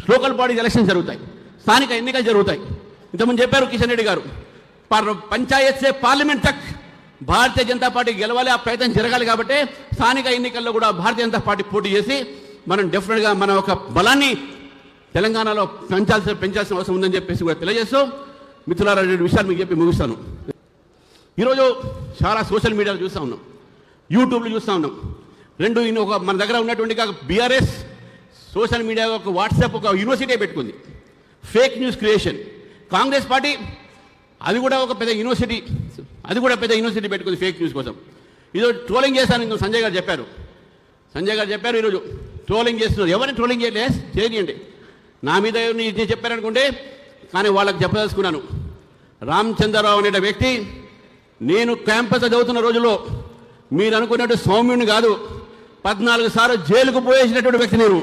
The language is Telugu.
లోకల్ బాడీస్ ఎలక్షన్స్ జరుగుతాయి, స్థానిక ఎన్నికలు జరుగుతాయి. ఇంతకుముందు చెప్పారు కిషన్ రెడ్డి గారు, పంచాయత్ సే పార్లమెంట్ తక్ భారతీయ జనతా పార్టీ గెలవాలి, ఆ ప్రయత్నం జరగాలి. కాబట్టి స్థానిక ఎన్నికల్లో కూడా భారతీయ జనతా పార్టీ పోటీ చేసి మనం డెఫినెట్గా మన ఒక బలాన్ని తెలంగాణలో పెంచాల్సిన అవసరం ఉందని చెప్పేసి కూడా తెలియజేస్తూ మిత్రులారా, రెండు విషయాలు మీకు చెప్పి ముగిస్తాను. ఈరోజు చాలా సోషల్ మీడియాలో చూస్తూ ఉన్నాం, యూట్యూబ్లో చూస్తూ ఉన్నాం. రెండు ఒక మన దగ్గర ఉన్నటువంటి బీఆర్ఎస్ సోషల్ మీడియా ఒక వాట్సాప్ ఒక యూనివర్సిటీ పెట్టుకుంది, fake news creation. Congress party అది కూడా ఒక పెద్ద యూనివర్సిటీ పెట్టుకుంది ఫేక్ న్యూస్ కోసం. ఈరోజు ట్రోలింగ్ చేశాను, ఇంకో సంజయ్ గారు చెప్పారు ఈరోజు ట్రోలింగ్ చేస్తున్నారు. ఎవరిని ట్రోలింగ్ చేయనియండి, నా మీద ఇది చెప్పారనుకుంటే. కానీ వాళ్ళకి చెప్పదలుచుకున్నాను, రామచంద్రరావు అనే వ్యక్తి నేను క్యాంపస్ చదువుతున్న రోజుల్లో మీరు అనుకున్నట్టు సౌమ్యుని కాదు, 14 సార్లు జైలుకు పోయేసినటువంటి వ్యక్తి నేను.